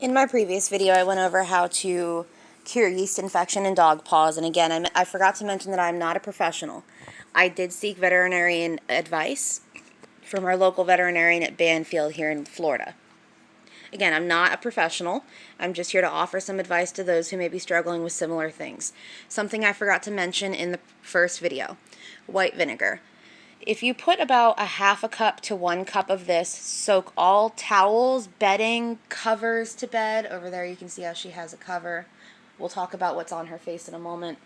In my previous video, I went over how to cure yeast infection in dog paws, and again, I forgot to mention that I'm not a professional. I did seek veterinarian advice from our local veterinarian at Banfield here in Florida. Again, I'm not a professional. I'm just here to offer some advice to those who may be struggling with similar things. Something I forgot to mention in the first video, white vinegar. If you put about a half a cup to 1 cup of this, soak all towels, bedding, covers to bed. Over there you can see how she has a cover. We'll talk about what's on her face in a moment.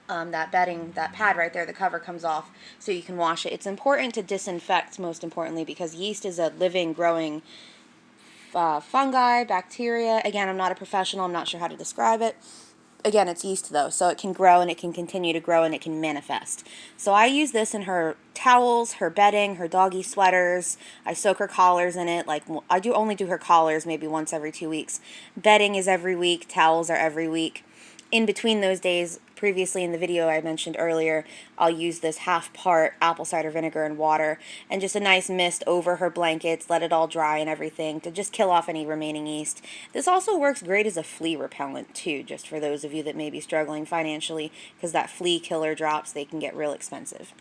That bedding, that pad right there, the cover comes off so you can wash it. It's important to disinfect, most importantly, because yeast is a living, growing fungi, bacteria. Again, I'm not a professional. I'm not sure how to describe it. Again, it's yeast though, so it can grow and it can continue to grow and it can manifest. So I use this in her towels, her bedding, her doggy sweaters. I soak her collars in it. Like, I only do her collars maybe once every 2 weeks. Bedding is every week. Towels are every week. In between those days, previously in the video I mentioned earlier, I'll use this half part apple cider vinegar and water and just a nice mist over her blankets, let it all dry and everything to just kill off any remaining yeast. This also works great as a flea repellent too, just for those of you that may be struggling financially, because that flea killer drops, they can get real expensive.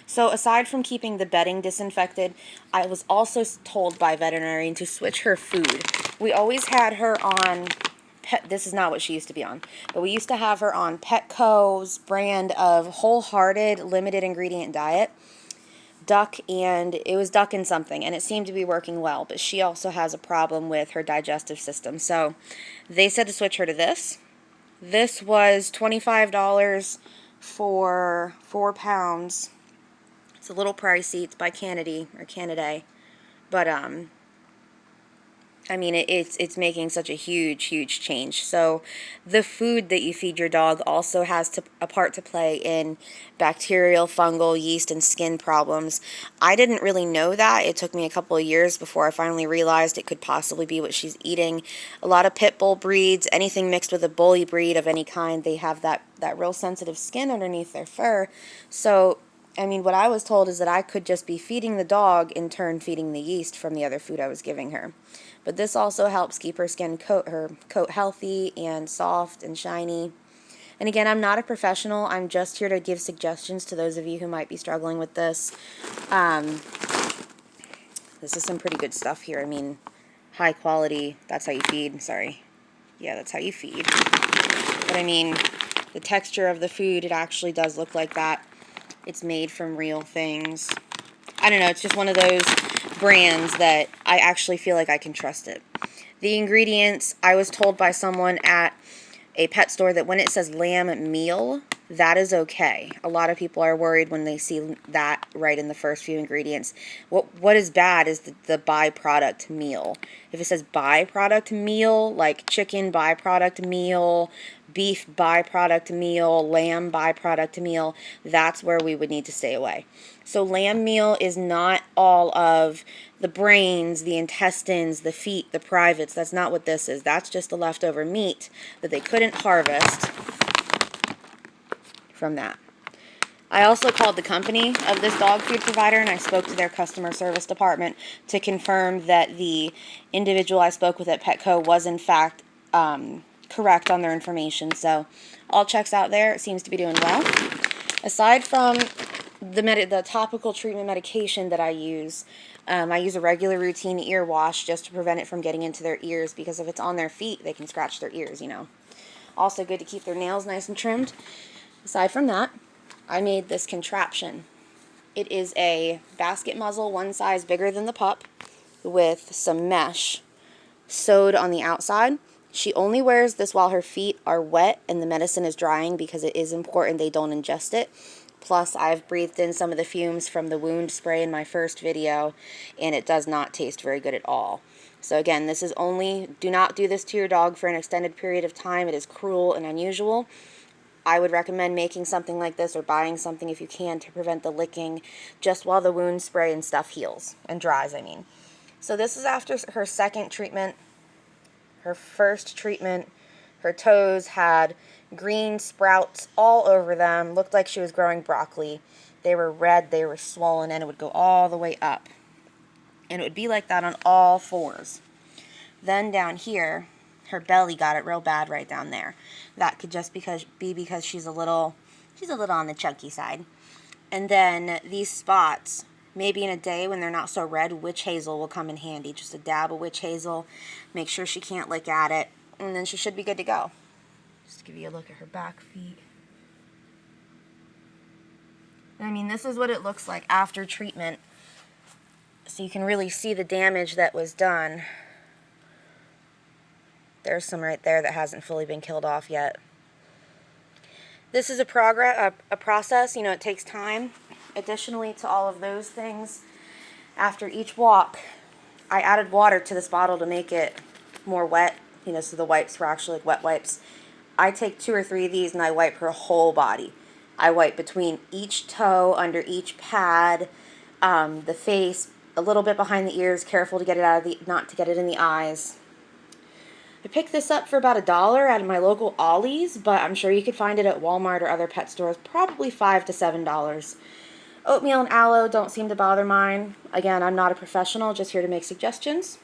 So aside from keeping the bedding disinfected, I was also told by veterinarian to switch her food. We always had her on this is not what she used to be on, but we used to have her on Pt2's brand of wholehearted limited ingredient diet, duck, and it was duck and something, and it seemed to be working well, but she also has a problem with her digestive system, so they said to switch her to this. This was $25 for 4 pounds. It's a little pricey. It's by Canada, but I mean, it's making such a huge change. So the food that you feed your dog also has a part to play in bacterial, fungal, yeast, and skin problems. I didn't really know that. It took me a couple of years before I finally realized it could possibly be what she's eating. A lot of pit bull breeds, anything mixed with a bully breed of any kind, they have that real sensitive skin underneath their fur. So I mean, what I was told is that I could just be feeding the dog, in turn feeding the yeast from the other food I was giving her. But this also helps keep her coat healthy and soft and shiny. And again, I'm not a professional. I'm just here to give suggestions to those of you who might be struggling with this. This is some pretty good stuff here. I mean, high quality. That's how you feed. Sorry. Yeah, that's how you feed. But I mean, the texture of the food, it actually does look like that. It's made from real things. I don't know, it's just one of those brands that I actually feel like I can trust it. The ingredients, I was told by someone at a pet store that when it says lamb meal, that is okay. A lot of people are worried when they see that right in the first few ingredients. What is bad is the byproduct meal. If it says byproduct meal, like chicken byproduct meal, beef byproduct meal, lamb byproduct meal, that's where we would need to stay away. So lamb meal is not all of the brains, the intestines, the feet, the privates. That's not what this is. That's just the leftover meat that they couldn't harvest from that. I also called the company of this dog food provider, and I spoke to their customer service department to confirm that the individual I spoke with at Petco was in fact correct on their information. So all checks out there. It seems to be doing well. Aside from the topical treatment medication that I use a regular routine ear wash just to prevent it from getting into their ears, because if it's on their feet, they can scratch their ears, you know. Also good to keep their nails nice and trimmed. Aside from that, I made this contraption. It is a basket muzzle, one size bigger than the pup, with some mesh sewed on the outside. She only wears this while her feet are wet and the medicine is drying, because it is important they don't ingest it. Plus, I've breathed in some of the fumes from the wound spray in my first video, and it does not taste very good at all. So again, this is do not do this to your dog for an extended period of time. It is cruel and unusual. I would recommend making something like this, or buying something if you can, to prevent the licking just while the wound spray and stuff heals, and dries, I mean. So this is after her second treatment. Her first treatment, her toes had green sprouts all over them. Looked like she was growing broccoli. They were red, they were swollen, and it would go all the way up. And it would be like that on all fours. Then down here, her belly got it real bad right down there. That could just be because she's a little on the chunky side. And then these spots, maybe in a day when they're not so red, witch hazel will come in handy. Just a dab of witch hazel, make sure she can't lick at it, and then she should be good to go. Just to give you a look at her back feet. I mean, this is what it looks like after treatment. So you can really see the damage that was done. There's some right there that hasn't fully been killed off yet. This is a process, you know, it takes time. Additionally to all of those things, after each walk, I added water to this bottle to make it more wet, you know, so the wipes were actually like wet wipes. I take 2 or 3 of these and I wipe her whole body. I wipe between each toe, under each pad, the face, a little bit behind the ears, careful to get it out of the, not to get it in the eyes. I picked this up for about $1 at my local Ollie's, but I'm sure you could find it at Walmart or other pet stores, probably $5 to $7. Oatmeal and aloe don't seem to bother mine. Again, I'm not a professional, just here to make suggestions.